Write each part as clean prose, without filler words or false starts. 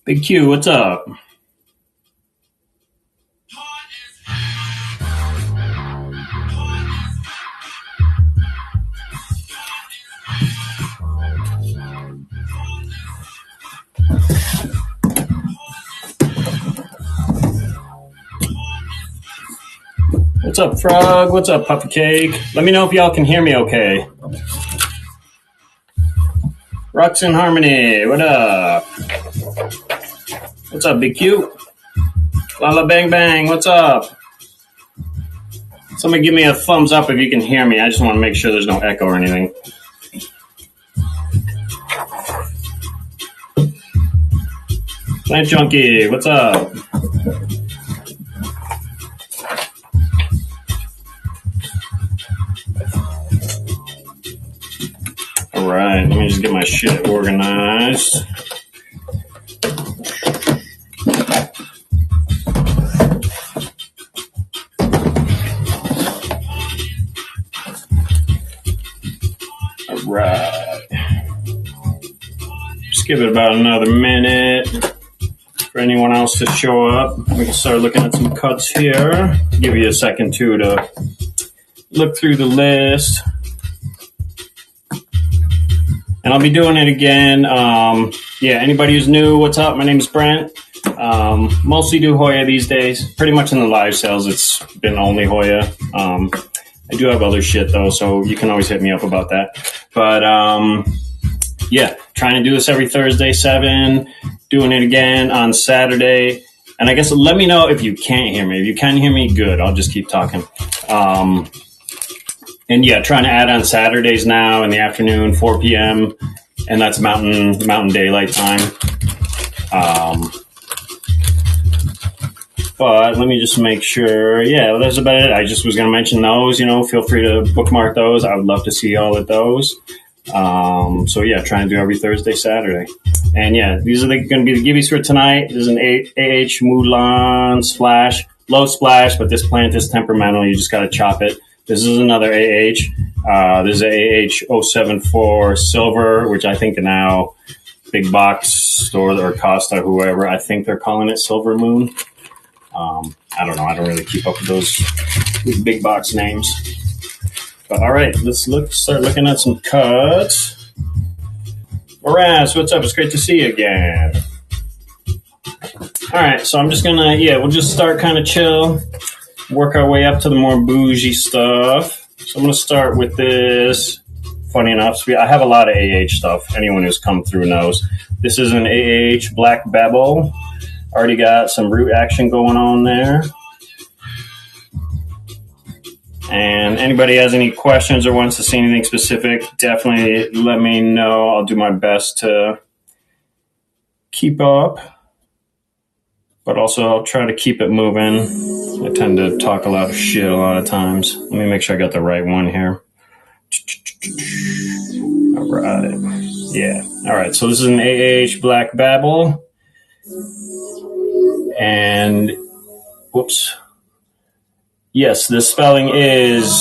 Big Q, what's up? What's up, Frog? What's up, Puppy Cake? Let me know if y'all can hear me okay. Rocks in Harmony, what up? What's up, Big Q? Lala Bang Bang, what's up? Somebody give me a thumbs up if you can hear me. I just want to make sure there's no echo or anything. Plant Junkie, what's up? All right, let me just get my shit organized. All right. Just give it about another minute for anyone else to show up. We can start looking at some cuts here. Give you a second, too, to look through the list. And I'll be doing it again. Anybody who's new, what's up? My name is Brent. Mostly do Hoya these days. Pretty much in the live sales, it's been only Hoya. I do have other shit, though, so you can always hit me up about that. But, trying to do this every Thursday, 7. Doing it again on Saturday. And I guess let me know if you can't hear me. If you can hear me, good. I'll just keep talking. Trying to add on Saturdays now in the afternoon, 4 p.m. And that's Mountain Daylight Time. But let me just make sure. Yeah, that's about it. I just was going to mention those. Feel free to bookmark those. I would love to see all of those. Trying to do every Thursday, Saturday. And these are going to be the gibbies for tonight. This is an AH Mulan splash, low splash, but this plant is temperamental. You just got to chop it. This is another AH. This is AH 074 silver, which I think now big box store or Costa, whoever, I think they're calling it Silver Moon. I don't know. I don't really keep up with those big box names. But all right, let's start looking at some cuts. Moraz, what's up? It's great to see you again. All right, so I'm just gonna, we'll just start kind of chill, work our way up to the more bougie stuff. So I'm gonna start with this. Funny enough, I have a lot of AH stuff. Anyone who's come through knows. This is an AH Black Bevel. Already got some root action going on there. And anybody has any questions or wants to see anything specific, definitely let me know. I'll do my best to keep up, but also I'll try to keep it moving. I tend to talk a lot of shit a lot of times. Let me make sure I got the right one here. All right. Yeah. All right. So this is an AH Black Babel. And, whoops. Yes, the spelling is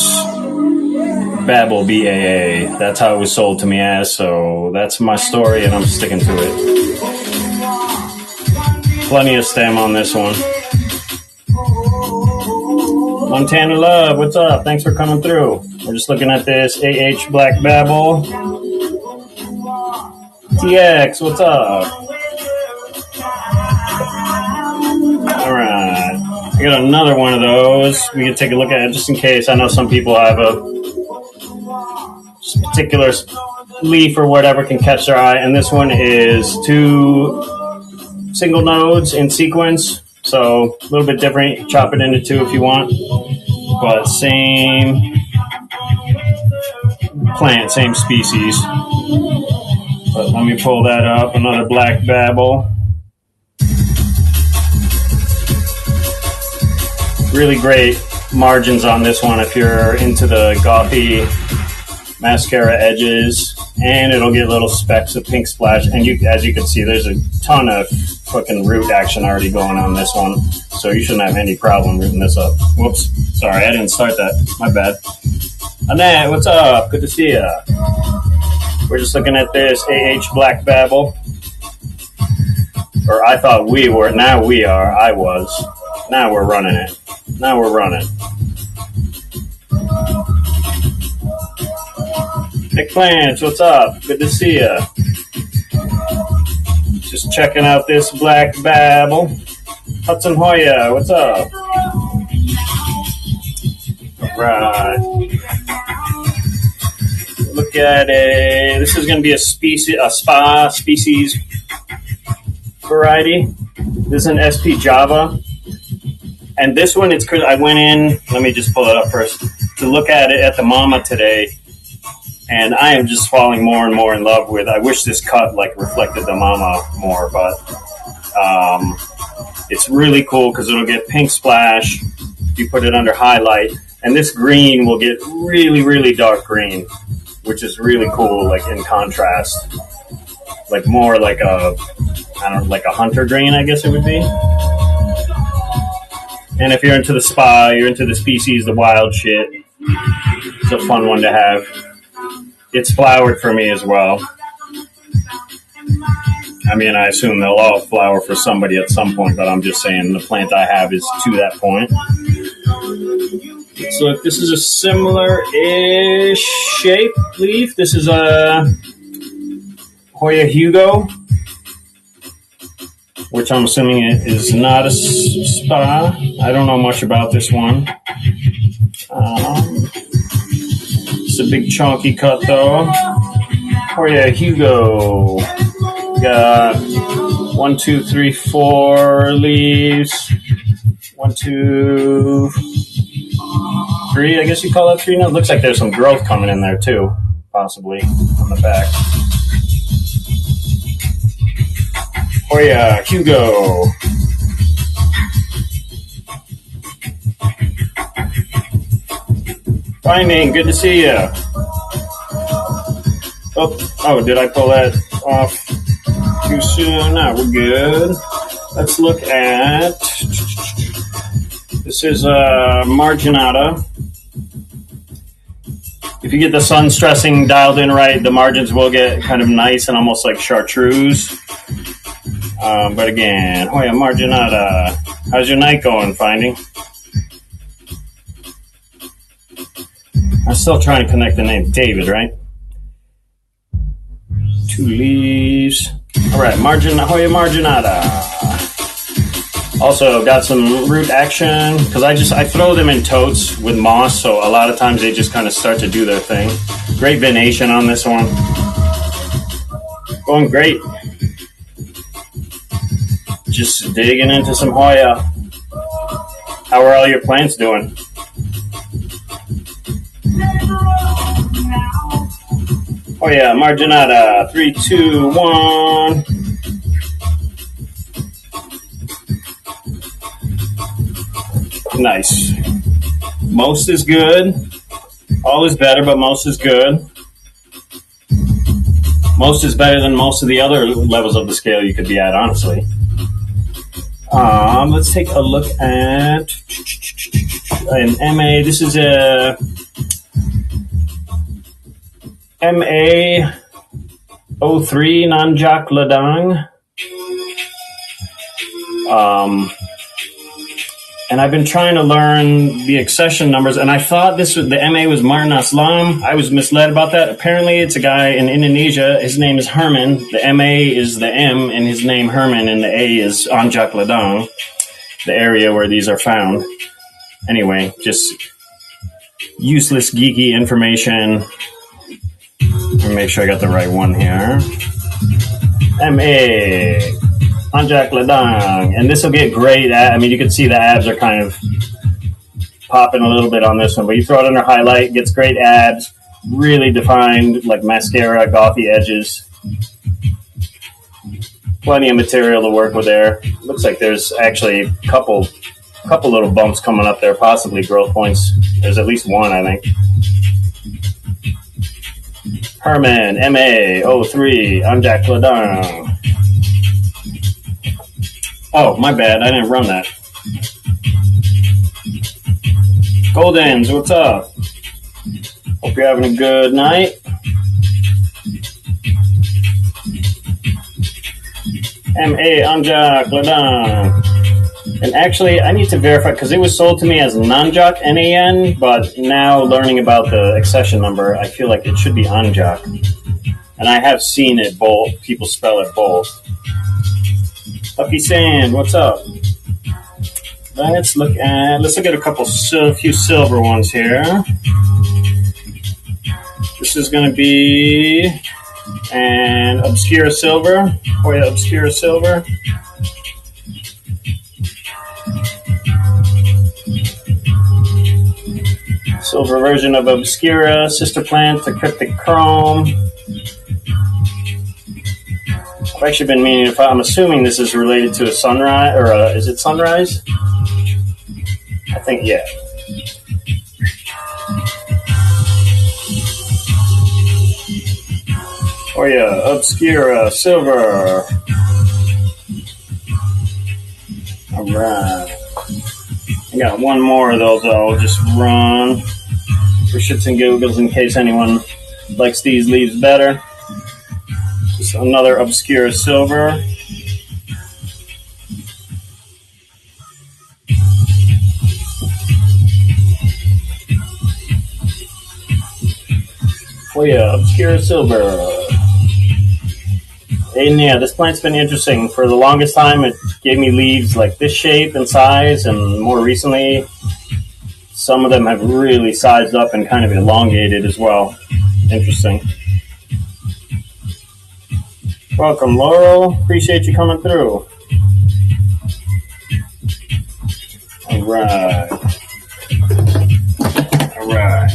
Babel, B-A-A. That's how it was sold to me as, so that's my story, and I'm sticking to it. Plenty of stem on this one. Montana Love, what's up? Thanks for coming through. We're just looking at this AH Black Babel. TX, what's up? All right. I got another one of those we can take a look at just in case. I know some people have a particular leaf or whatever can catch their eye, and this one is 2 single nodes in sequence, so a little bit different. Chop it into 2 if you want, but same plant, same species. But let me pull that up. Another Black Babel. Really great margins on this one if you're into the gothy mascara edges, and it'll get little specks of pink splash. And as you can see, there's a ton of fucking root action already going on this one, so you shouldn't have any problem rooting this up. Whoops, sorry, I didn't start that. My bad. Annette, what's up? Good to see ya. We're just looking at this AH Black Babel. Or I thought we were. Now we are. I was. Now we're running it. Now we're running. Nick Plants, what's up? Good to see ya. Just checking out this Black Babel. Hudson Hoya, what's up? All right. Look at it. This is going to be a spa species variety. This is an SP Java. And this one, it's because I went in, let me just pull it up first, to look at it at the Mama today. And I am just falling more and more in love with. I wish this cut like reflected the Mama more, but it's really cool because it'll get pink splash. You put it under highlight, and this green will get really, really dark green, which is really cool. Like in contrast, like more like a like a hunter green, I guess it would be. And if you're into the spa, you're into the species, the wild shit. It's a fun one to have. It's flowered for me as well. I mean, I assume they'll all flower for somebody at some point, but I'm just saying the plant I have is to that point. So look, this is a similar-ish shape leaf. This is a Hoya Hugo, which I'm assuming is not a spa. I don't know much about this one. It's a big chunky cut though. Hoya Hugo. Got 1, 2, 3, 4 leaves. 1, 2, 3. I guess you call that 3 now. It looks like there's some growth coming in there too, possibly on the back. Hoya Hugo. Finding, good to see you. Oh, did I pull that off too soon? No, we're good. Let's look at, this is Marginata. If you get the sun stressing dialed in right, the margins will get kind of nice and almost like chartreuse. But again, Hoya Marginata. How's your night going, Finding? I'm still trying to connect the name. David, right? 2 leaves. All right, Hoya Marginata. Also got some root action because I throw them in totes with moss, so a lot of times they just kind of start to do their thing. Great venation on this one. Going great. Just digging into some Hoya. How are all your plants doing? Hoya Marginata. 3, 2, 1. Nice. Most is good. All is better, but most is good. Most is better than most of the other levels of the scale you could be at, honestly. Let's take a look at an MA. This is a MA 03 Nanjak Ladang. And I've been trying to learn the accession numbers, and I thought the MA was Martin Aslam. I was misled about that. Apparently, it's a guy in Indonesia. His name is Herman. The MA is the M in his name, Herman, and the A is Anjak Ladang, the area where these are found. Anyway, just useless, geeky information. Let me make sure I got the right one here. MA. Anjak Ladang. And this will get great. I mean, you can see the abs are kind of popping a little bit on this one, but you throw it under highlight, gets great abs, really defined, like mascara, gothy edges. Plenty of material to work with there. Looks like there's actually a couple little bumps coming up there, possibly growth points. There's at least one, I think. Herman, MA 03, Anjak Ladang. Oh, my bad. I didn't run that. Goldens, what's up? Hope you're having a good night. M.A. Anjak Ladan. And actually, I need to verify because it was sold to me as Nanjak, N-A-N, but now learning about the accession number, I feel like it should be Anjak. And I have seen it both. People spell it both. Puppy Sand, what's up? Let's look at a few silver ones here. This is going to be an Obscura Silver, Hoya Obscura Silver. Silver version of Obscura, sister plant to Cryptic Chrome. I've actually been meaning if I'm assuming this is related to a sunrise, or is it sunrise? I think, yeah. Oh yeah, Obscura Silver. All right. I got one more of those I'll just run for shits and giggles in case anyone likes these leaves better. Just another Obscura Silver. Oh yeah, Obscura Silver. And yeah, this plant's been interesting. For the longest time, it gave me leaves like this shape and size, and more recently, some of them have really sized up and kind of elongated as well. Interesting. Welcome, Laurel. Appreciate you coming through. All right. All right.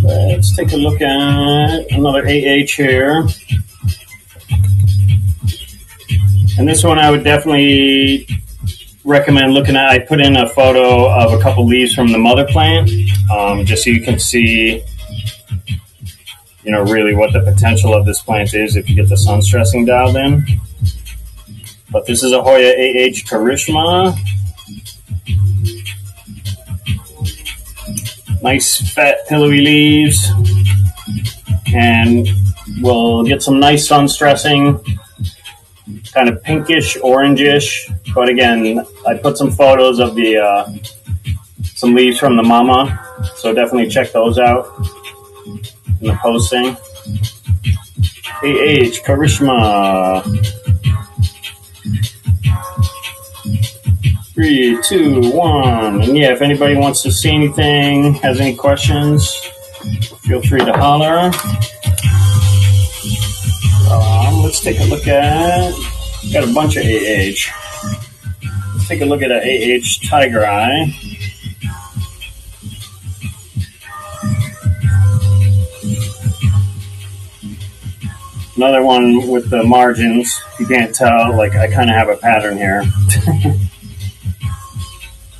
Let's take a look at another AH here. And this one I would definitely recommend looking at. I put in a photo of a couple leaves from the mother plant, just so you can see, really what the potential of this plant is if you get the sun stressing dialed in. But this is a Hoya AH Karishma. Nice fat pillowy leaves, and we'll get some nice sun stressing, kind of pinkish, orangish. But again, I put some photos of some leaves from the mama, so definitely check those out in the posting. AH Karishma. 3, 2, 1. And yeah, if anybody wants to see anything, has any questions, feel free to holler. Let's take a look at, got a bunch of AH. Let's take a look at an AH Tiger Eye. Another one with the margins. You can't tell, like I kind of have a pattern here.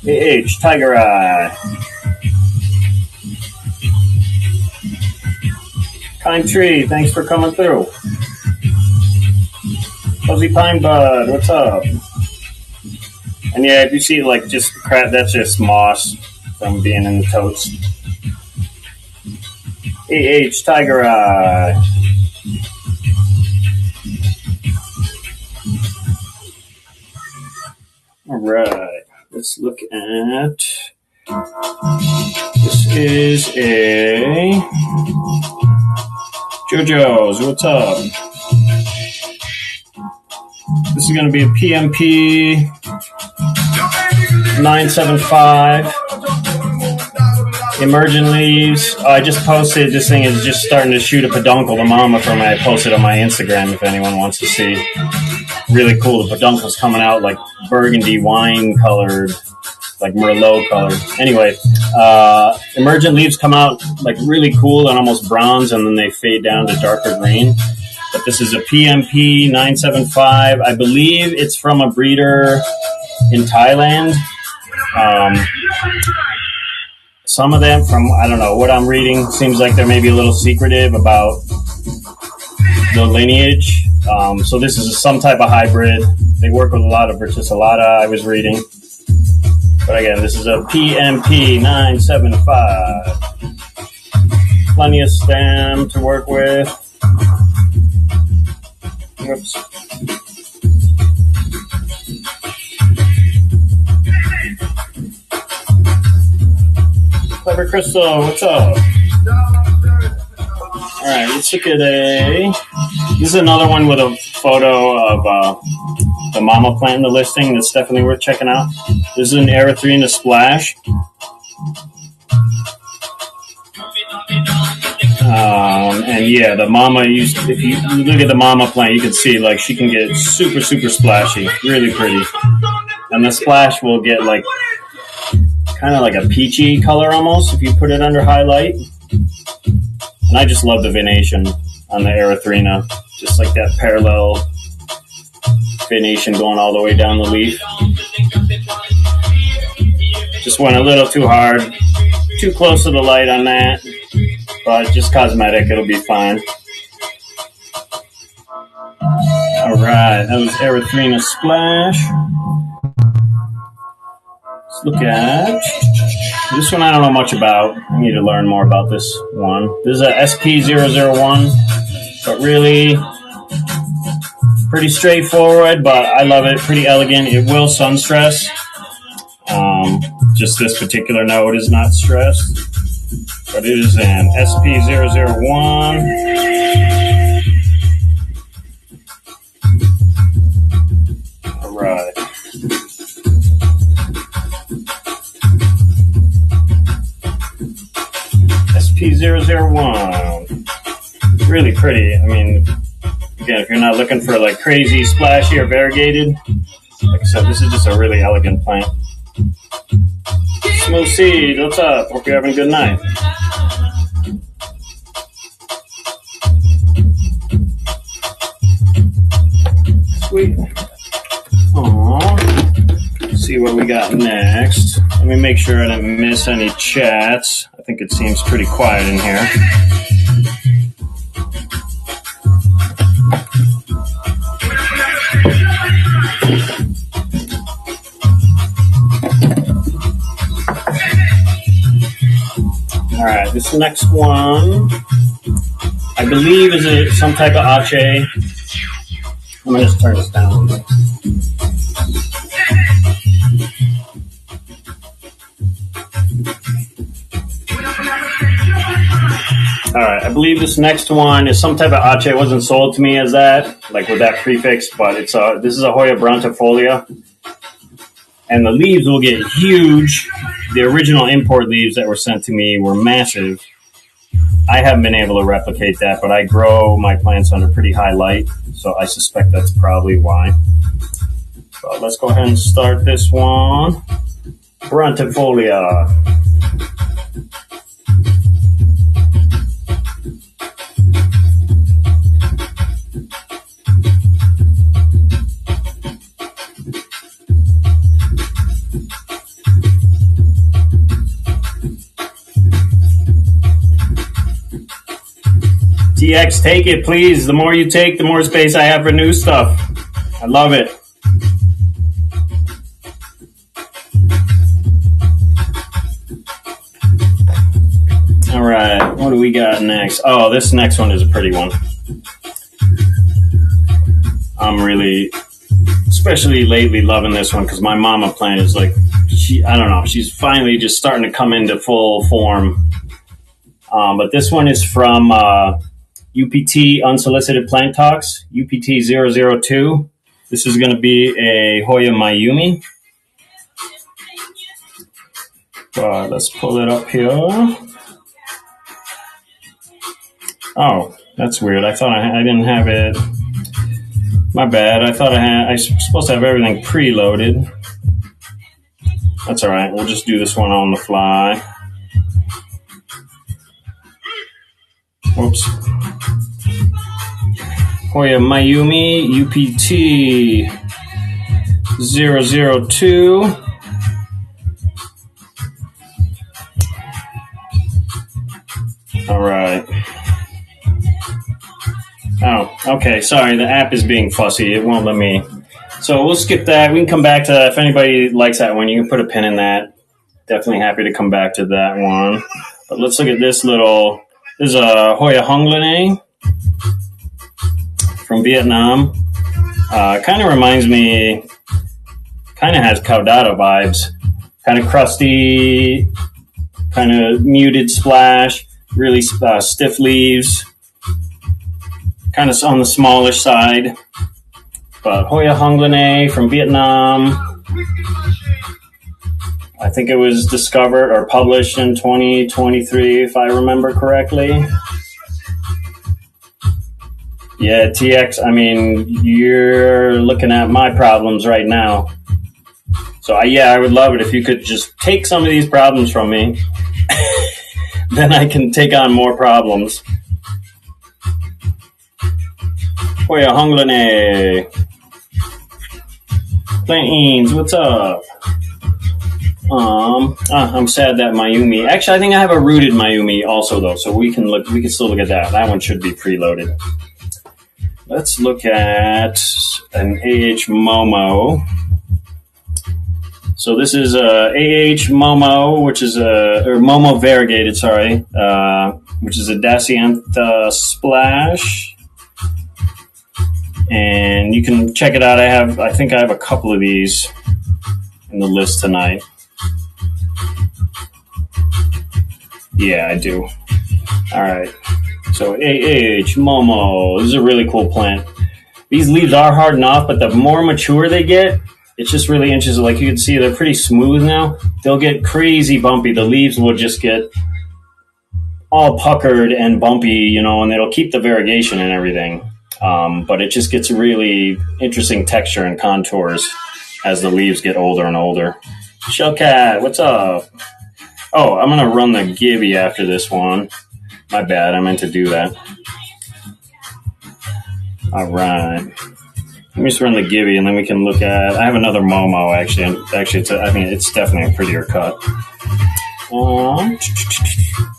AH Tiger Eye. Pine Tree, thanks for coming through. Fuzzy Pine Bud, what's up? And yeah, if you see like just crap, that's just moss from being in the totes. AH Tiger Eye. All right. Let's look at, this is a JoJo's, what's up? This is going to be a PMP 975, emergent leaves. I just posted, this thing is just starting to shoot a peduncle, the mama from I posted on my Instagram if anyone wants to see. Really cool, the peduncle's coming out like burgundy wine colored, like Merlot colored. Anyway, emergent leaves come out like really cool and almost bronze, and then they fade down to darker green. But this is a PMP 975. I believe it's from a breeder in Thailand. Some of them, from I don't know what I'm reading, seems like they're maybe a little secretive about the lineage. So this is some type of hybrid. They work with a lot of verticillata, I was reading. But again, this is a PMP 975. Plenty of stem to work with. Whoops. Clever Crystal, what's up? All right, let's look at this is another one with a photo of the mama plant in the listing that's definitely worth checking out. This is an Erythrina Splash. And yeah, the mama if you look at the mama plant, you can see like she can get super, super splashy, really pretty. And the splash will get like kind of like a peachy color almost if you put it under highlight. And I just love the venation on the Erythrina, just like that parallel venation going all the way down the leaf. Just went a little too hard, too close to the light on that, but just cosmetic, it'll be fine. All right, that was Erythrina Splash. Let's look at this one. I don't know much about. I need to learn more about this one. This is a SP001, but really pretty straightforward, but I love it. Pretty elegant. It will sun stress. Just this particular node is not stressed, but it is an SP001. All right. SP001. Really pretty. I mean, again, if you're not looking for like crazy splashy or variegated, like I said, this is just a really elegant plant. Smooth Seed, what's up? Hope you're having a good night. Sweet. Aww. Let's see what we got next. Let me make sure I didn't miss any chats. I think it seems pretty quiet in here. All right, this next one, I believe, is some type of ache. Let me just turn this down. All right, I believe this next one is some type of ache. It wasn't sold to me as that, like with that prefix, but this is a Hoya brontifolia. And the leaves will get huge. The original import leaves that were sent to me were massive. I haven't been able to replicate that, but I grow my plants under pretty high light, so I suspect that's probably why. So let's go ahead and start this one. Brontifolia. TX, take it, please. The more you take, the more space I have for new stuff. I love it. All right, what do we got next? Oh, this next one is a pretty one. I'm really, especially lately, loving this one because my mama plant is like, I don't know, she's finally just starting to come into full form. But this one is from UPT Unsolicited Plant Talks, UPT 002. This is going to be a Hoya Mayumi. Let's pull it up here. Oh, that's weird. I thought I didn't have it. My bad. I thought I was supposed to have everything preloaded. That's all right. We'll just do this one on the fly. Whoops. Hoya Mayumi UPT 002. All right. Oh, okay. Sorry, the app is being fussy. It won't let me. So we'll skip that. We can come back to that. If anybody likes that one, you can put a pin in that. Definitely happy to come back to that one. But let's look at this This is a Hoya Honglanay from Vietnam. Kind of reminds me, kind of has Caudata vibes. Kind of crusty, kind of muted splash, really stiff leaves. Kind of on the smallish side. But Hoya Honglanay from Vietnam. I think it was discovered or published in 2023, if I remember correctly. Yeah, TX, I mean, you're looking at my problems right now. So, I would love it if you could just take some of these problems from me. Then I can take on more problems. Hoya Honglanay. Plains, what's up? I'm sad that Mayumi. Actually, I think I have a rooted Mayumi also, though, so we can still look at that. That one should be preloaded. Let's look at an AH Momo. So this is a AH Momo, which is or Momo variegated, sorry, which is a Daciantha Splash. And you can check it out. I think I have a couple of these in the list tonight. Yeah, I do. All right. So AH Momo. This is a really cool plant. These leaves are hard enough, but the more mature they get, it's just really interesting. Like you can see, they're pretty smooth now. They'll get crazy bumpy. The leaves will just get all puckered and bumpy, and it'll keep the variegation and everything. But it just gets really interesting texture and contours as the leaves get older and older. Shellcat, what's up? Oh, I'm going to run the Gibby after this one. My bad, I meant to do that. All right. Let me just run the Gibby, and then we can look at... I have another Momo, actually. I think it's definitely a prettier cut. All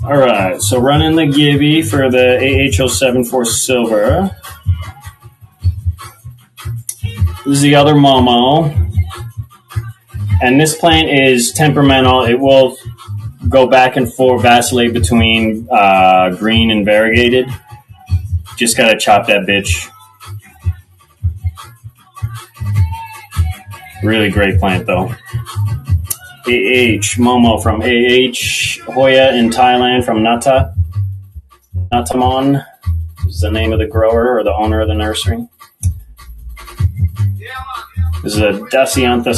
right, so running the Gibby for the AH074 Silver. This is the other Momo. And this plant is temperamental. It will go back and forth, vacillate between green and variegated. Just got to chop that bitch. Really great plant, though. AH Momo from AH Hoya in Thailand from Natamon is the name of the grower or the owner of the nursery. This is a Daciantha.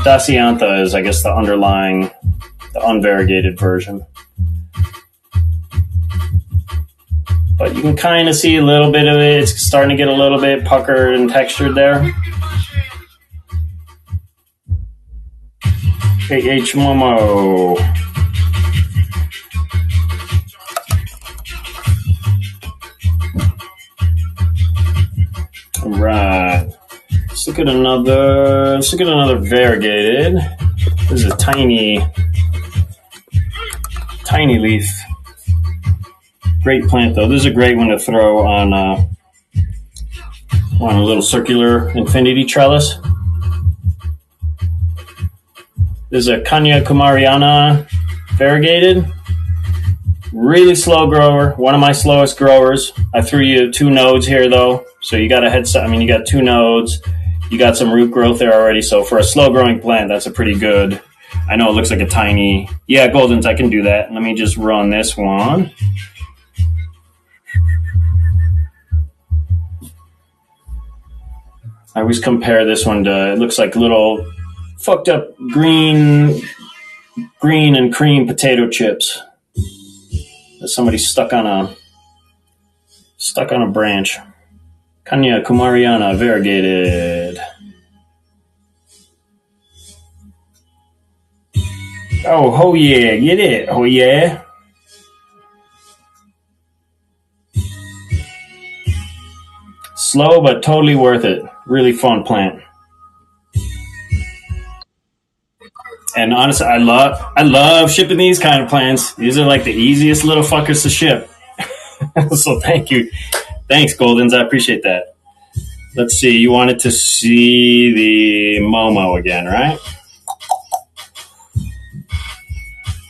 Daciantha is, I guess, the underlying, the unvariegated version. But you can kind of see a little bit of it. It's starting to get a little bit puckered and textured there. AH Momo. All right. Let's look at another variegated. This is a tiny leaf. Great plant, though. This is a great one to throw on a little circular infinity trellis. This is a Kanya Kumariana variegated. Really slow grower. One of my slowest growers. I threw you 2 nodes here, though. So you got a head start. I mean, you got 2 nodes. You got some root growth there already. So for a slow growing plant, that's a pretty good. I know it looks like a tiny. Yeah, Goldens, I can do that. Let me just run this one. I always compare this one to, it looks like little fucked up green and cream potato chips that somebody stuck on a branch. Kanya Kumariana variegated. Oh yeah, get it. Oh yeah. Slow but totally worth it. Really fun plant. And honestly, I love shipping these kind of plants. These are like the easiest little fuckers to ship. So thank you. Thanks, Goldens. I appreciate that. Let's see. You wanted to see the Momo again, right?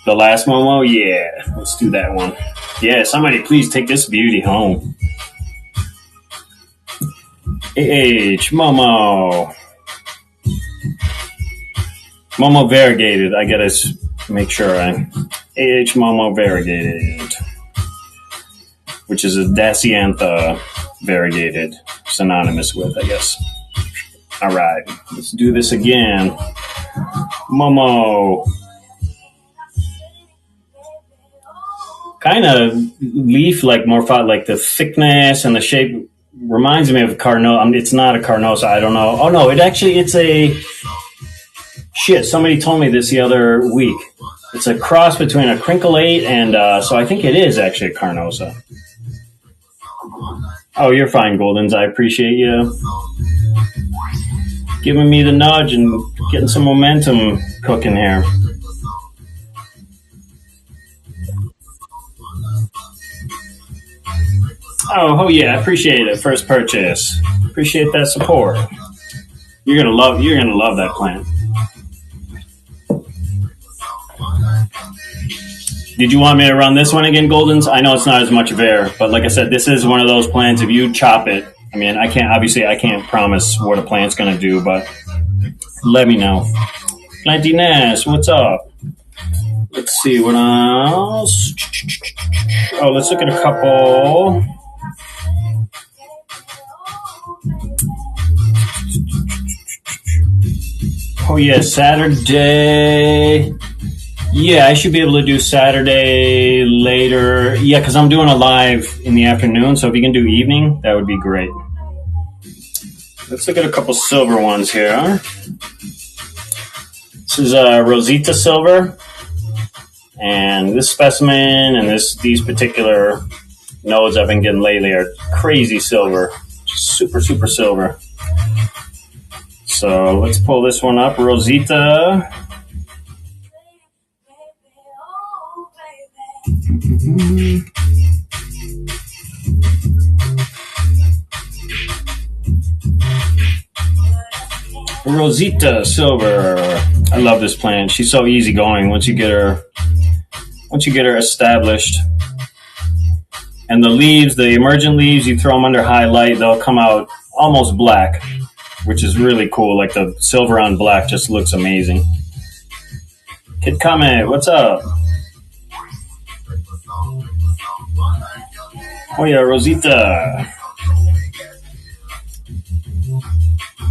The last Momo? Yeah. Let's do that one. Yeah, somebody please take this beauty home. Momo. Momo variegated. I gotta make sure I. Momo variegated. Which is a Daciantha variegated. Synonymous with, I guess. Alright, let's do this again. Momo. Kind of leaf like morpho, like the thickness and the shape reminds me of a Carnosa. It's not a Carnosa. I don't know. Oh no, it's a shit. Somebody told me this the other week. It's a cross between a crinklate and so I think it is actually a Carnosa. Oh, you're fine, Goldens. I appreciate you giving me the nudge and getting some momentum cooking here. Oh yeah, appreciate it. First purchase. Appreciate that support. You're gonna love that plant. Did you want me to run this one again, Goldens? I know it's not as much of air, but like I said, this is one of those plants. If you chop it, I mean, I can't promise what a plant's gonna do, but let me know. Plantiness, what's up? Let's see what else. Oh, let's look at a couple. Oh yeah, Saturday. Yeah, I should be able to do Saturday later. Yeah, because I'm doing a live in the afternoon, so if you can do evening, that would be great. Let's look at a couple silver ones here. This is Rosita silver, and this specimen and these particular nodes I've been getting lately are crazy silver, just super silver. So let's pull this one up, Rosita. Rosita silver. I love this plant. She's so easygoing once you get her established. And the leaves, the emergent leaves, you throw them under high light, they'll come out almost black, which is really cool. Like the silver on black just looks amazing. Kid Kame, what's up? Oh yeah, Rosita.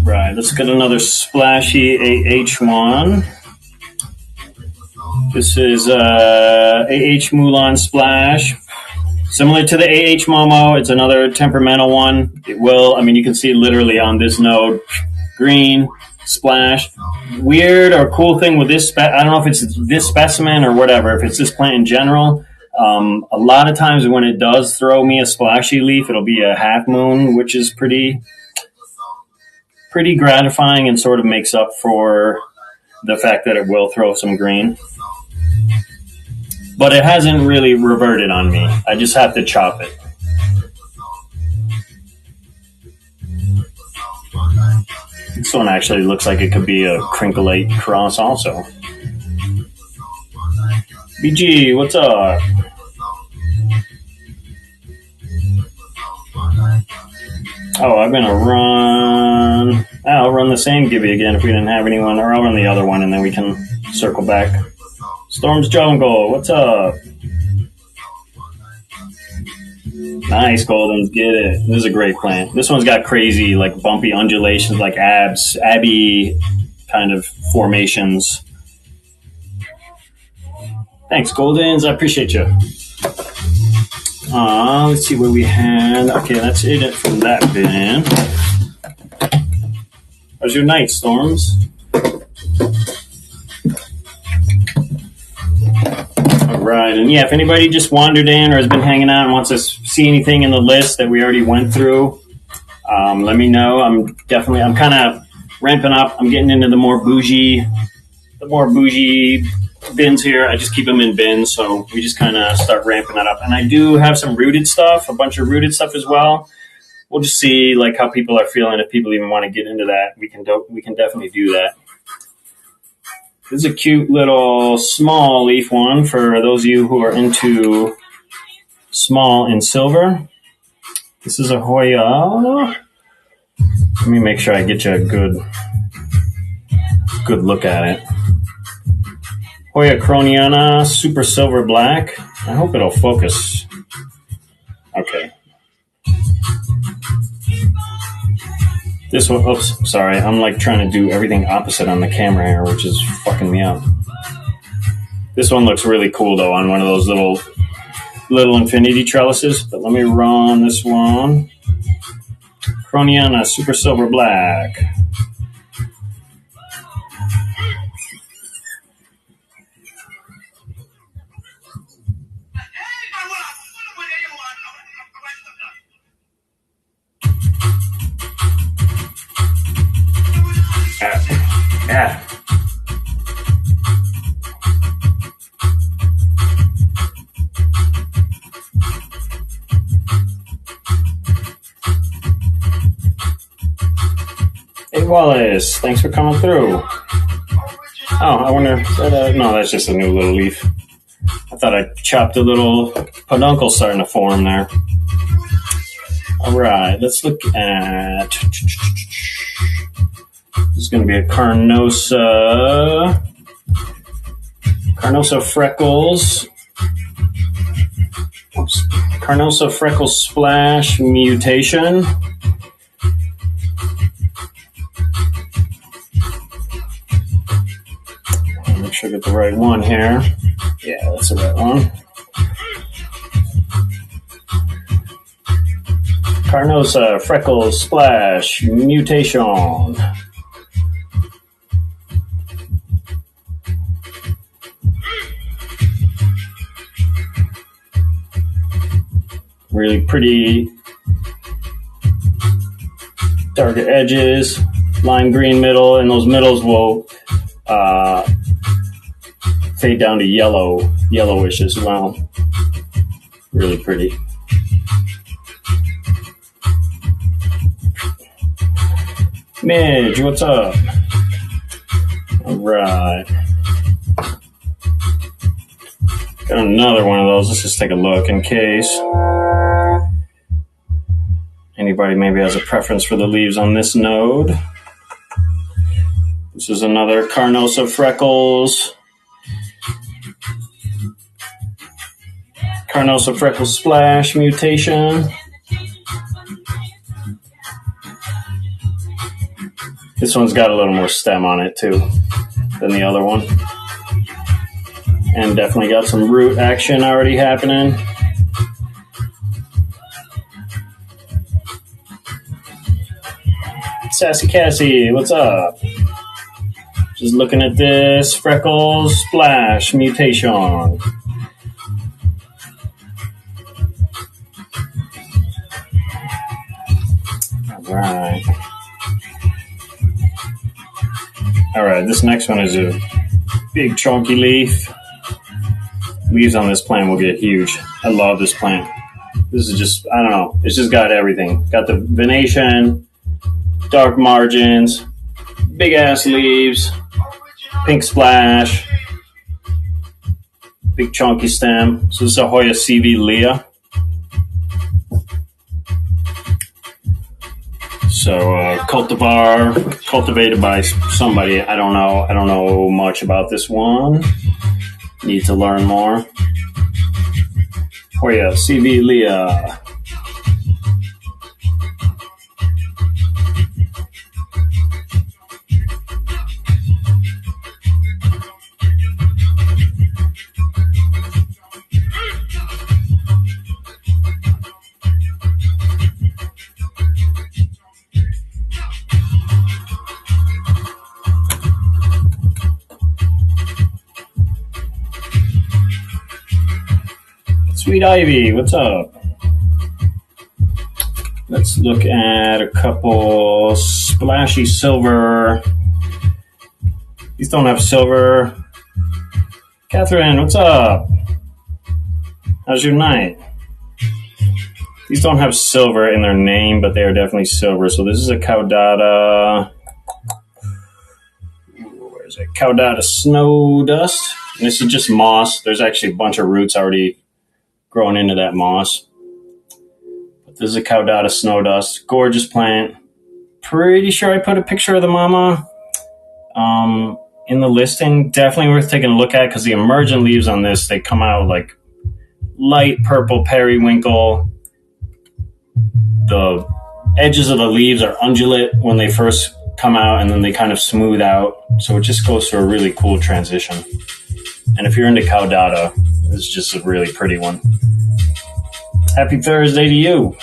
Right, let's get another splashy AH1. This is AH Mulan Splash. Similar to the AH Momo, it's another temperamental one. It will, you can see literally on this node, green, splash. Weird or cool thing with this, I don't know if it's this specimen or whatever, if it's this plant in general, a lot of times when it does throw me a splashy leaf, it'll be a half moon, which is pretty gratifying and sort of makes up for the fact that it will throw some green. But it hasn't really reverted on me. I just have to chop it. This one actually looks like it could be a crinklate cross also. BG, what's up? Oh, I'm going to run... I'll run the same Gibby again if we didn't have anyone, or I'll run the other one and then we can circle back. Storm's Jungle, what's up? Nice, Golden, get it. This is a great plant. This one's got crazy, like, bumpy undulations, like Abbey kind of formations. Thanks, Goldens. I appreciate you. Let's see what we had. Okay, that's it from that bin. How's your night, Storms? All right, and yeah, if anybody just wandered in or has been hanging out and wants to see anything in the list that we already went through, let me know. I'm kind of ramping up. I'm getting into the more bougie bins here. I just keep them in bins, so we just kind of start ramping that up. And I do have some rooted stuff, a bunch of rooted stuff as well. We'll just see like how people are feeling. If people even want to get into that, we can definitely do that. This is a cute little small leaf one for those of you who are into small in silver. This is a Hoya. Let me make sure I get you a good look at it. Hoya Croniana, super silver black. I hope it'll focus. Okay. This one, oops, sorry. I'm like trying to do everything opposite on the camera here, which is fucking me up. This one looks really cool though on one of those little infinity trellises. But let me run this one. Croniana, super silver black. Yeah. Hey Wallace, thanks for coming through. Oh, I wonder. No, that's just a new little leaf. I thought I chopped a little peduncle starting to form there. All right, let's look at. This is going to be a Carnosa Freckles. Oops. Carnosa Freckles Splash Mutation. Make sure I get the right one here. Yeah, that's the right one. Carnosa Freckles Splash Mutation. Really pretty darker edges, lime green middle, and those middles will fade down to yellowish as well. Really pretty. Midge, what's up? All right. Got another one of those. Let's just take a look in case anybody maybe has a preference for the leaves on this node. This is another Carnosa Freckles. Carnosa Freckles Splash Mutation. This one's got a little more stem on it too than the other one. And definitely got some root action already happening. Sassy Cassie, what's up? Just looking at this Freckles Splash Mutation. All right. All right, this next one is a big chunky leaf. Leaves on this plant will get huge. I love this plant. This is just, I don't know, it's just got everything. Got the venation, dark margins, big ass leaves, pink splash, big chunky stem. So this is a Hoya CV Leah. So cultivar, cultivated by somebody. I don't know much about this one. Need to learn more. Hoya CV Leah. Sweet Ivy, what's up? Let's look at a couple splashy silver. These don't have silver. Catherine, what's up? How's your night? These don't have silver in their name, but they are definitely silver. So this is a Caudata. Where is it? Caudata Snow Dust. And this is just moss. There's actually a bunch of roots already growing into that moss. But this is a Caudata snow dust. Gorgeous plant. Pretty sure I put a picture of the mama in the listing. Definitely worth taking a look at because the emergent leaves on this, they come out like light purple periwinkle. The edges of the leaves are undulate when they first come out, and then they kind of smooth out. So it just goes through a really cool transition. And if you're into Caudata, it's just a really pretty one. Happy Thursday to you.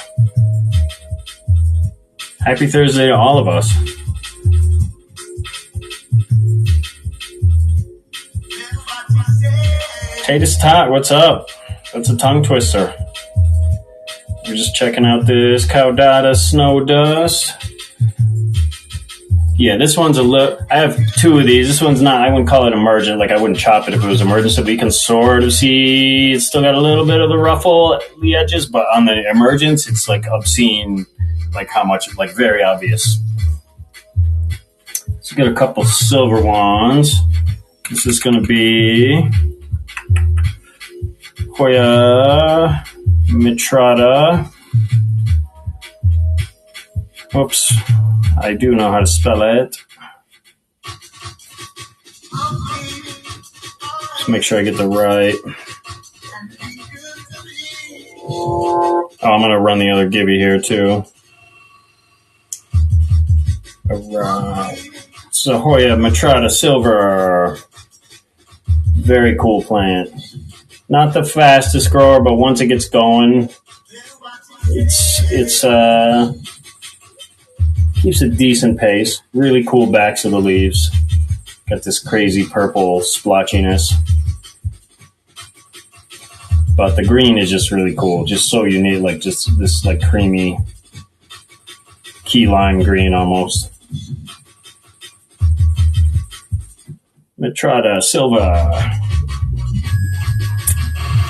Happy Thursday to all of us. Tatus Tot, what's up? That's a tongue twister. We're just checking out this Caudata snow dust. Yeah, this one's a little. I have two of these. This one's not. I wouldn't call it emergent. Like I wouldn't chop it if it was emergent. So we can sort of see it's still got a little bit of the ruffle at the edges, but on the emergence, it's like obscene. Like how much? Like very obvious. Let's get a couple silver ones. This is going to be Hoya mitrata. Whoops. I do know how to spell it. Just make sure I get the right. Oh, I'm going to run the other Gibby here too. Alright. It's a Hoya mitrata silver. Very cool plant. Not the fastest grower, but once it gets going, it's keeps a decent pace. Really cool backs of the leaves. Got this crazy purple splotchiness. But the green is just really cool. Just so unique, like just this like creamy key lime green almost. Mitrata Silva.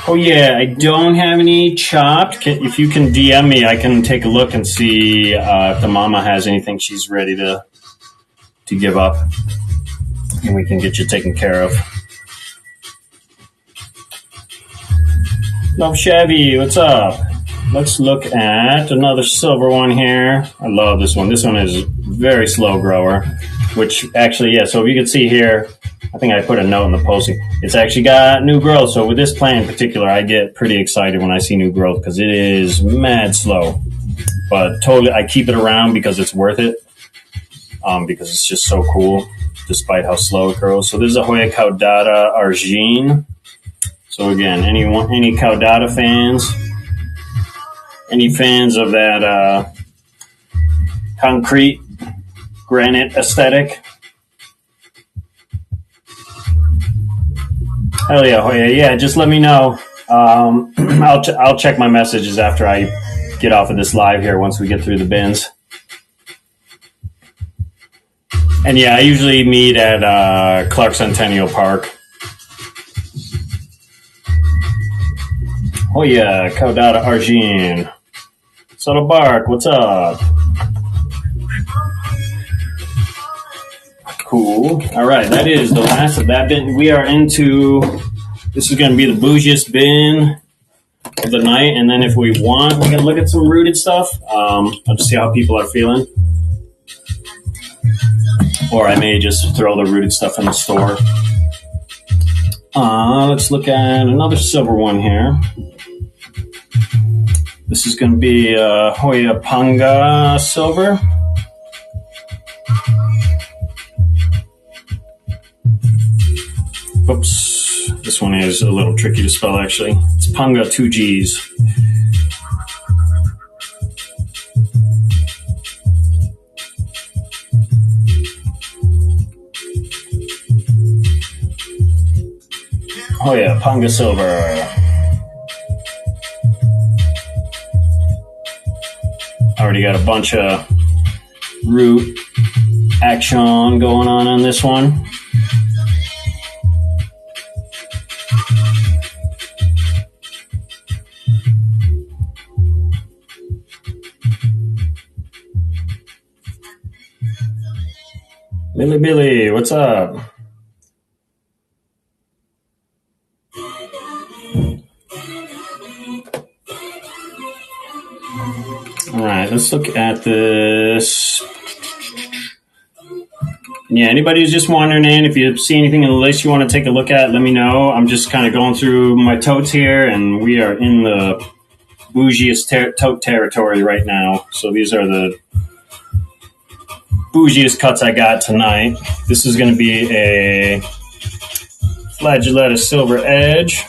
Oh yeah, I don't have any chopped. If you can DM me, I can take a look and see if the mama has anything she's ready to give up, and we can get you taken care of. Love Chevy, what's up? Let's look at another silver one here. I love this one. This one is very slow grower, which actually, yeah, so if you can see here, I think I put a note in the posting. It's actually got new growth. So with this plant in particular, I get pretty excited when I see new growth because it is mad slow. But totally, I keep it around because it's worth it. Because it's just so cool, despite how slow it grows. So this is a Hoya Caudata Argine. So again, any Caudata fans, any fans of that concrete granite aesthetic? Hell yeah, Hoya. Yeah, just let me know. I'll check my messages after I get off of this live here once we get through the bins. And yeah, I usually meet at Clark Centennial Park. Hoya Caudata Argine. Subtle Bark, what's up? Cool. All right, that is the last of that bin. We are into, this is going to be the bougiest bin of the night. And then if we want, we can look at some rooted stuff. I'll just see how people are feeling. Or I may just throw the rooted stuff in the store. Let's look at another silver one here. This is going to be Hoya Panga silver. Oops, this one is a little tricky to spell actually. It's Panga, 2 G's. Oh yeah, Panga silver. Already got a bunch of root action going on this one. Billy, what's up? All right, let's look at this. Yeah, anybody who's just wandering in, if you see anything in the list you want to take a look at, let me know. I'm just kind of going through my totes here, and we are in the bougiest tote territory right now. So these are the bougiest cuts I got tonight. This is going to be a Flagellata Silver Edge.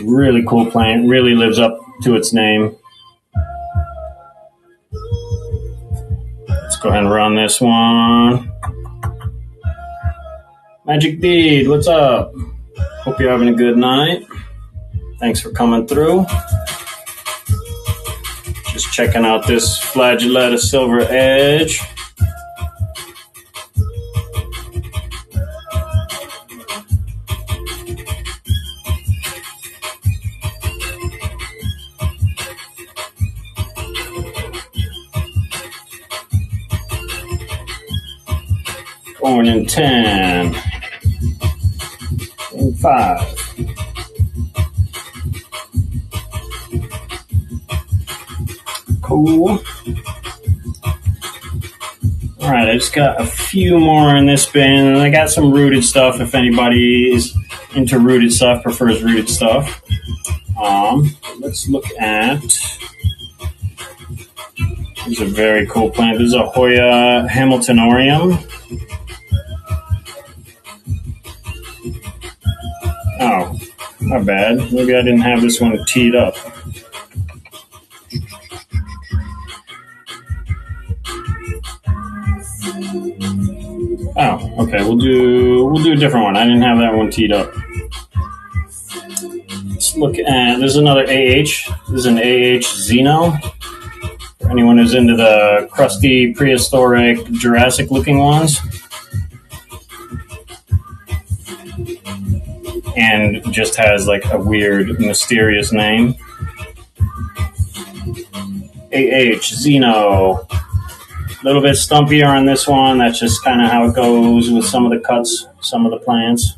Really cool plant. Really lives up to its name. Let's go ahead and run this one. Magic Bead, what's up? Hope you're having a good night. Thanks for coming through. Just checking out this Flagellata Silver Edge. Going in 10, in 5. Cool. All right, I just got a few more in this bin, and I got some rooted stuff if anybody is into rooted stuff, prefers rooted stuff. Let's look at, this is a very cool plant. This is a Hoya Hamiltonorium. Oh, not bad. Maybe I didn't have this one teed up. Oh, okay. We'll do a different one. I didn't have that one teed up. Let's look at, there's another AH. This is an AH Xeno. For anyone who's into the crusty, prehistoric, Jurassic-looking ones. And just has like a weird, mysterious name. AH Xeno. A little bit stumpier on this one. That's just kind of how it goes with some of the cuts, some of the plants.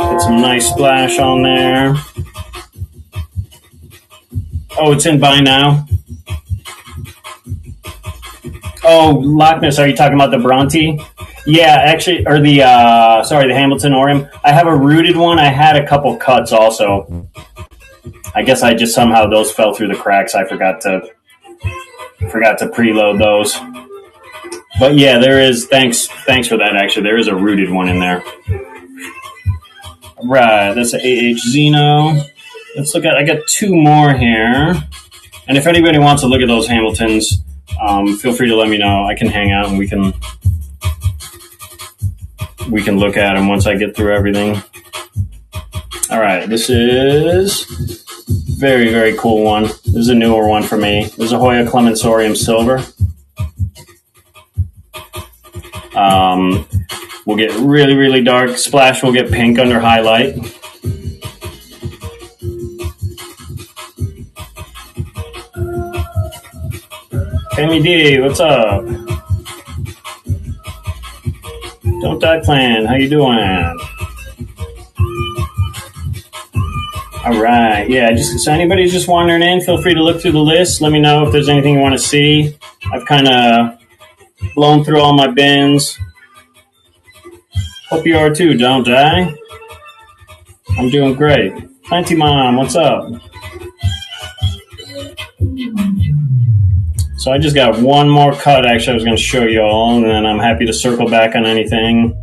Get some nice splash on there. Oh, it's in buy now. Oh, Loch Ness, are you talking about the Bronte? Yeah, actually, or the Hamiltonorium. I have a rooted one. I had a couple cuts also. I guess I just somehow those fell through the cracks. I forgot to preload those. But yeah, there is, thanks for that, actually. There is a rooted one in there. Right, that's an AH Xeno. Let's look at, I got two more here. And if anybody wants to look at those Hamiltons, feel free to let me know. I can hang out and we can look at them once I get through everything. All right, this is very, very cool one. This is a newer one for me. This is a Hoya Clemensorium Silver. We'll get really, really dark. Splash will get pink under highlight. Tammy D, what's up? Don't Die Plan, how you doing? All right, yeah, so anybody's just wandering in, feel free to look through the list. Let me know if there's anything you want to see. I've kind of blown through all my bins. Hope you are too, Don't Die. I'm doing great. Plenty Mom, what's up? So I just got one more cut, actually, I was going to show you all, and then I'm happy to circle back on anything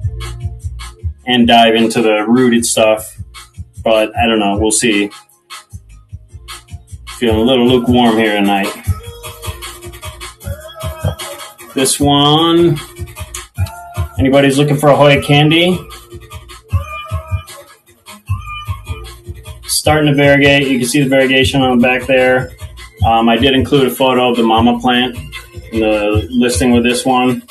and dive into the rooted stuff. But I don't know, we'll see. Feeling a little lukewarm here tonight. This one, anybody's looking for a Hoya Candy? Starting to variegate. You can see the variegation on the back there. I did include a photo of the mama plant in the listing with this one.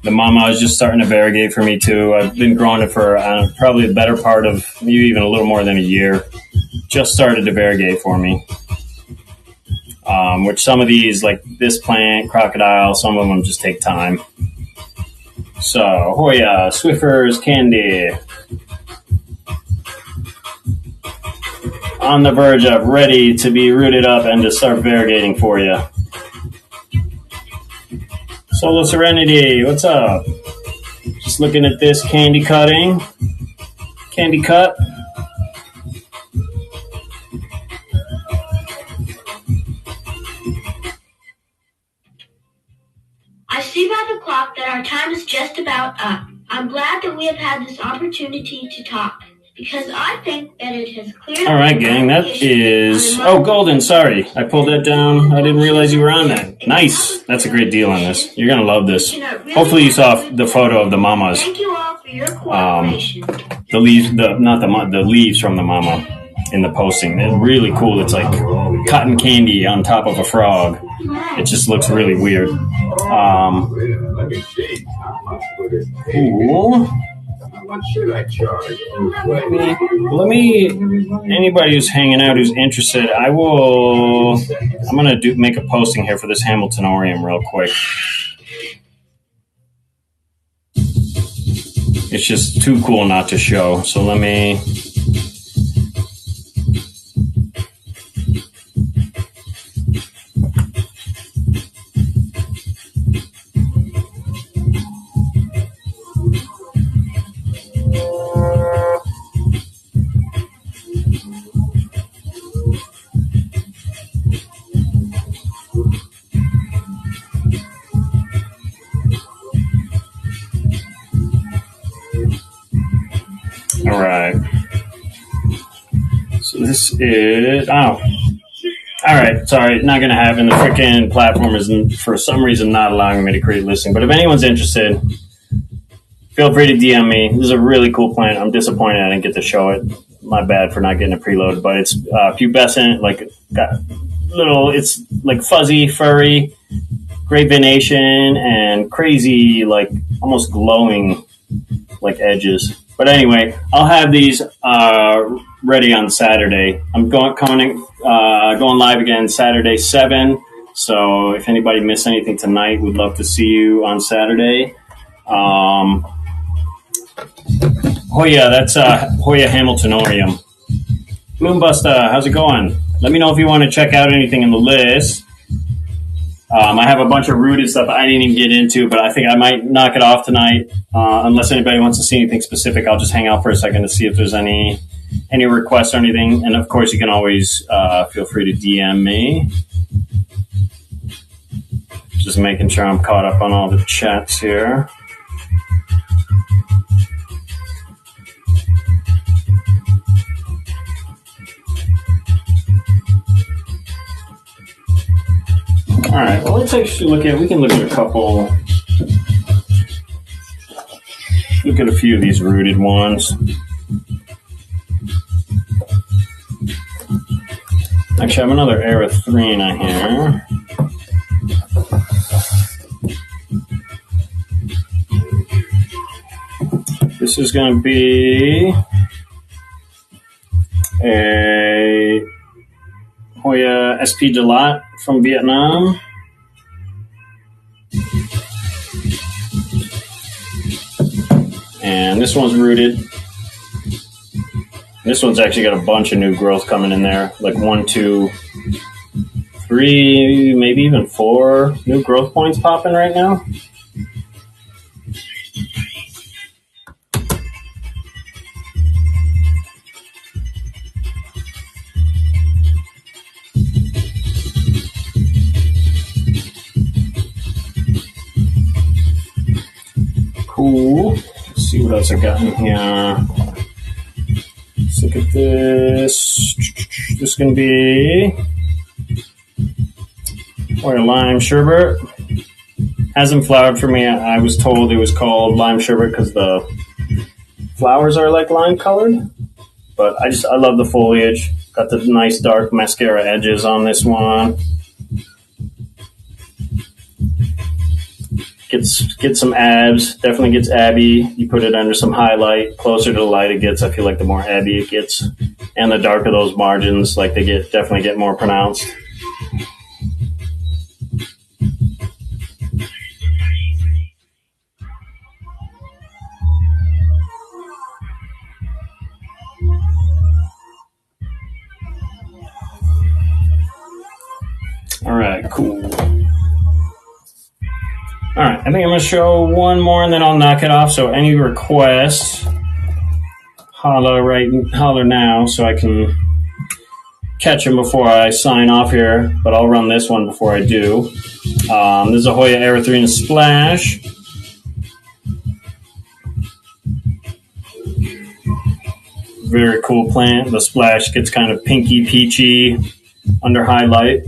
The mama is just starting to variegate for me too. I've been growing it for probably the better part of maybe even a little more than a year. Just started to variegate for me. Which some of these, like this plant, crocodile, some of them just take time. So, Hoya, Swiffer's Candy. on the verge of ready to be rooted up and to start variegating for you. Solo Serenity, what's up? Just looking at this candy cut. I see by the clock that our time is just about up. I'm glad that we have had this opportunity to talk, because I think that it has cleared up. All right, gang, that is... Oh, Golden, sorry. I pulled that down. I didn't realize you were on that. Nice. That's a great deal on this. You're going to love this. Hopefully you saw the photo of the mamas. Thank you all for your cooperation. The leaves, the leaves from the mama in the posting. It's really cool. It's like cotton candy on top of a frog. It just looks really weird. Cool. What should I charge? Let me, anybody who's hanging out who's interested, I'm going to make a posting here for this Hamiltonorium real quick. It's just too cool not to show. So let me... All right. So this is... Oh. All right. Sorry. Not going to happen. The freaking platform is, for some reason, not allowing me to create listing. But if anyone's interested, feel free to DM me. This is a really cool plant. I'm disappointed I didn't get to show it. My bad for not getting it preloaded. But it's pubescent. Like, got little... It's like fuzzy, furry, great venation, and crazy, like, almost glowing, like, edges. But anyway, I'll have these ready on Saturday. I'm going live again Saturday 7. So if anybody missed anything tonight, we'd love to see you on Saturday. Hoya, that's Hoya Hamiltonorium. Bloombuster, how's it going? Let me know if you want to check out anything in the list. I have a bunch of rooted stuff I didn't even get into, but I think I might knock it off tonight. Unless anybody wants to see anything specific, I'll just hang out for a second to see if there's any requests or anything. And of course, you can always feel free to DM me. Just making sure I'm caught up on all the chats here. All right, well, let's actually we can look at a few of these rooted ones. Actually, I have another Erythrina here. This is going to be a Hoya SP Delat from Vietnam. And this one's rooted. This one's actually got a bunch of new growth coming in there. Like 1, 2, 3, maybe even 4 new growth points popping right now. Cool. Let's see what else I got in here. Let's look at this. This is going to be lime sherbet. Hasn't flowered for me. I was told it was called lime sherbet because the flowers are like lime colored. But I love the foliage. Got the nice dark mascara edges on this one. Gets some abs, definitely gets abby. You put it under some highlight. Closer to the light it gets, I feel like the more abby it gets. And the darker those margins, like they definitely get more pronounced. All right, I think I'm going to show one more and then I'll knock it off. So any requests, holler now so I can catch them before I sign off here. But I'll run this one before I do. This is a Hoya Erythrina Splash. Very cool plant. The splash gets kind of pinky peachy under highlight.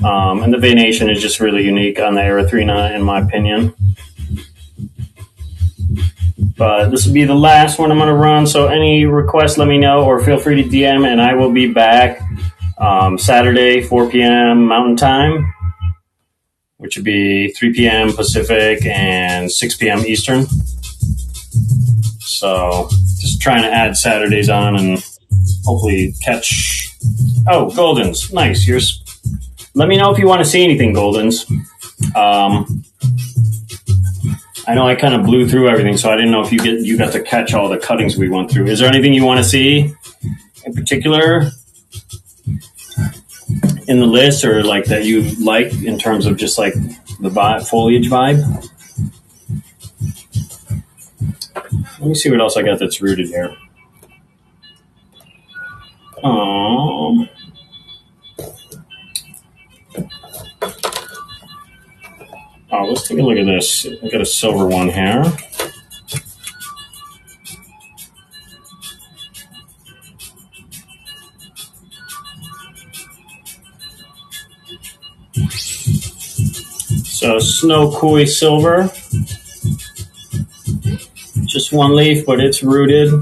And the venation is just really unique on the Erythrina, in my opinion. But this will be the last one I'm going to run. So any requests, let me know, or feel free to DM, and I will be back Saturday, 4 p.m. Mountain Time, which would be 3 p.m. Pacific and 6 p.m. Eastern. So just trying to add Saturdays on and hopefully catch. Oh, Goldens. Nice. Let me know if you want to see anything, Goldens. I know I kind of blew through everything, so I didn't know if you got to catch all the cuttings we went through. Is there anything you want to see in particular in the list, or like that you like in terms of just like the foliage vibe? Let me see what else I got that's rooted here. Oh, let's take a look at this. I got a silver one here. So Snow Koi Silver. Just one leaf, but it's rooted.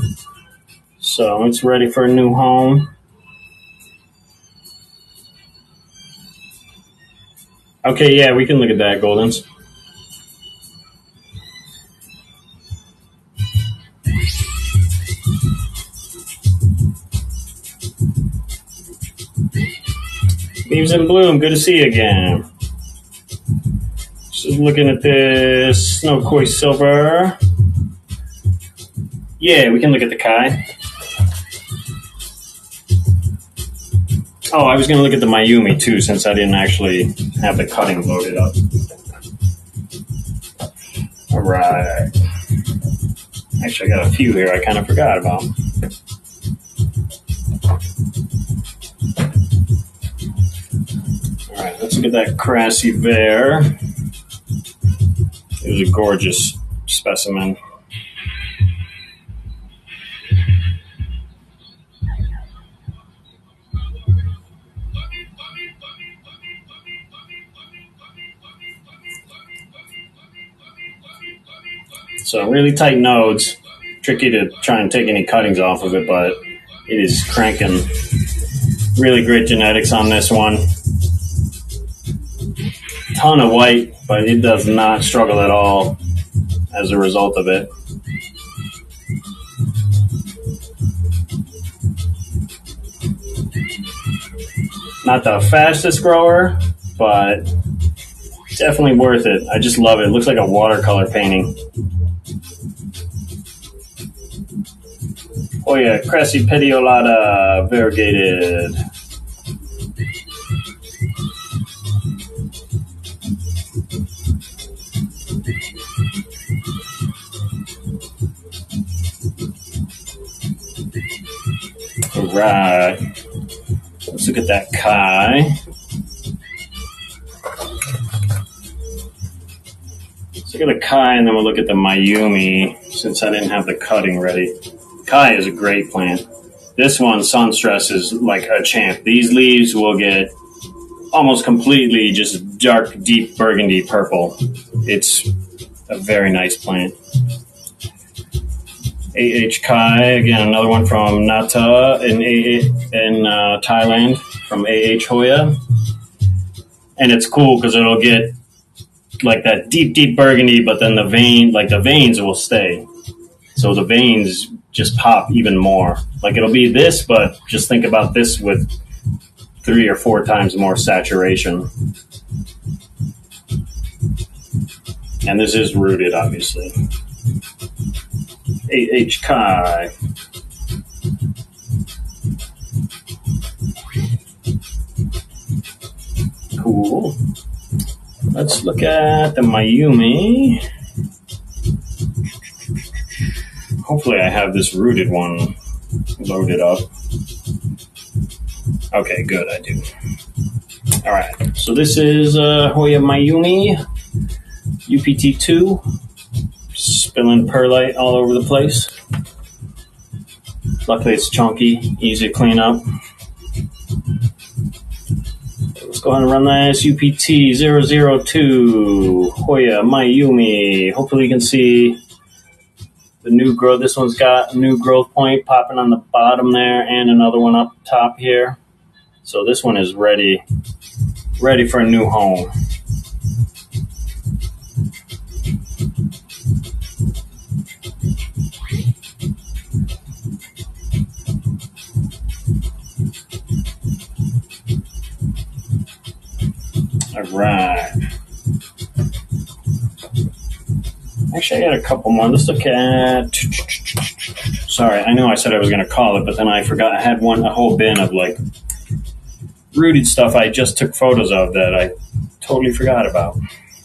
So it's ready for a new home. Okay, yeah, we can look at that, Goldens. Leaves in bloom, good to see you again. Just looking at this Snow Koi Silver. Yeah, we can look at the Kai. Oh, I was going to look at the Mayumi too, since I didn't actually have the cutting loaded up. All right. Actually, I got a few here I kind of forgot about. All right, let's look at that Crassy Bear. It was a gorgeous specimen. So really tight nodes. Tricky to try and take any cuttings off of it, but it is cranking. Really great genetics on this one. Ton of white, but it does not struggle at all as a result of it. Not the fastest grower, but definitely worth it. I just love it. It looks like a watercolor painting. Oh yeah, Crassy Petiolata, variegated. All right, let's look at that Kai. Let's look at the Kai, and then we'll look at the Mayumi, since I didn't have the cutting ready. Kai is a great plant. This one, Sunstress, is like a champ. These leaves will get almost completely just dark, deep burgundy purple. It's a very nice plant. AH Kai, again, another one from Nata in Thailand, from AH Hoya. And it's cool because it'll get like that deep, deep burgundy, but then the veins will stay. So the veins just pop even more. Like it'll be this, but just think about this with 3 or 4 times more saturation. And this is rooted, obviously. AH Kai. Cool. Let's look at the Mayumi. Hopefully I have this rooted one loaded up. Okay, good, I do. All right, so this is Hoya Mayumi UPT2. Spilling perlite all over the place. Luckily it's chunky, easy to clean up. Let's go ahead and run this UPT002 Hoya Mayumi. Hopefully you can see the new growth. This one's got a new growth point popping on the bottom there and another one up top here. So this one is ready for a new home. All right. Actually, I got a couple more. Let's look at. Sorry, I know I said I was going to call it, but then I forgot. I had a whole bin of like rooted stuff I just took photos of that I totally forgot about.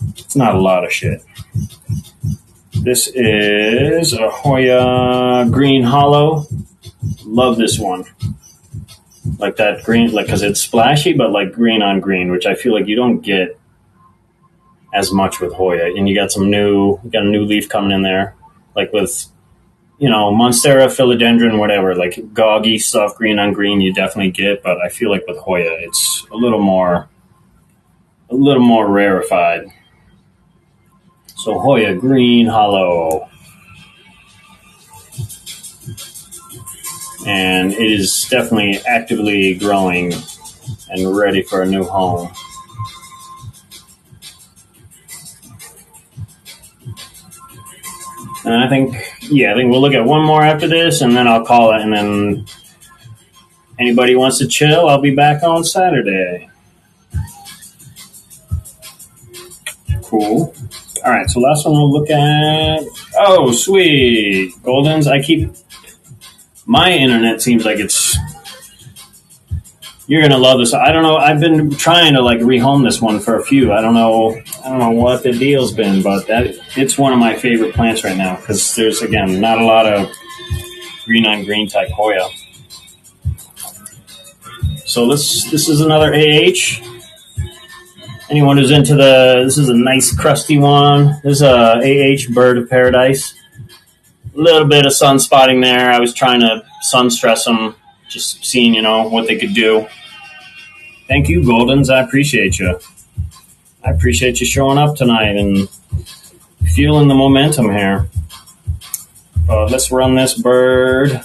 It's not a lot of shit. This is a Hoya Green Hollow. Love this one. Like that green, like because it's splashy, but like green on green, which I feel like you don't get as much with Hoya. And you got a new leaf coming in there, like with, Monstera, philodendron, whatever, like goggy stuff, green on green, you definitely get. But I feel like with Hoya, it's a little more rarefied. So Hoya Green Hollow. And it is definitely actively growing and ready for a new home. And I think we'll look at one more after this, and then I'll call it. And then anybody wants to chill, I'll be back on Saturday. Cool. All right, so last one we'll look at. Oh, sweet. Goldens. My internet seems like you're going to love this. I don't know. I've been trying to like rehome this one for a few. I don't know what the deal's been, but it's one of my favorite plants right now because there's, again, not a lot of green on green type Hoya. So this is another AH. Anyone who's into this is a nice crusty one. This is a AH Bird of Paradise. A little bit of sun spotting there. I was trying to sun stress them, just seeing, what they could do. Thank you, Goldens. I appreciate you. I appreciate you showing up tonight and feeling the momentum here. Let's run this bird.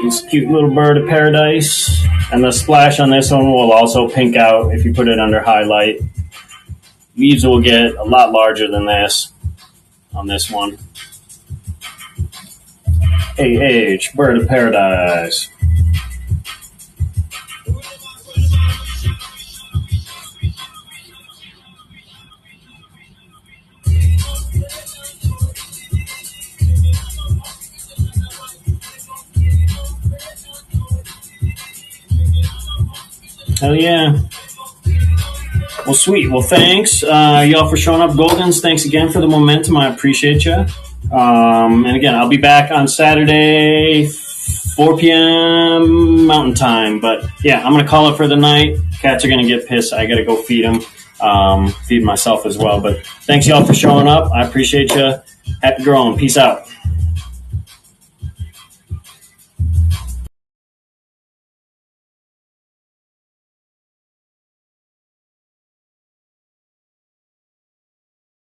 This cute little bird of paradise. And the splash on this one will also pink out if you put it under highlight. Leaves will get a lot larger than this on this one. AH, Bird of Paradise. Hell yeah. Well, sweet. Well, thanks, y'all, for showing up. Goldens, thanks again for the momentum. I appreciate you. And again, I'll be back on Saturday, 4 p.m. Mountain Time. But, yeah, I'm going to call it for the night. Cats are going to get pissed. I got to go feed them, feed myself as well. But thanks, y'all, for showing up. I appreciate you. Happy growing. Peace out.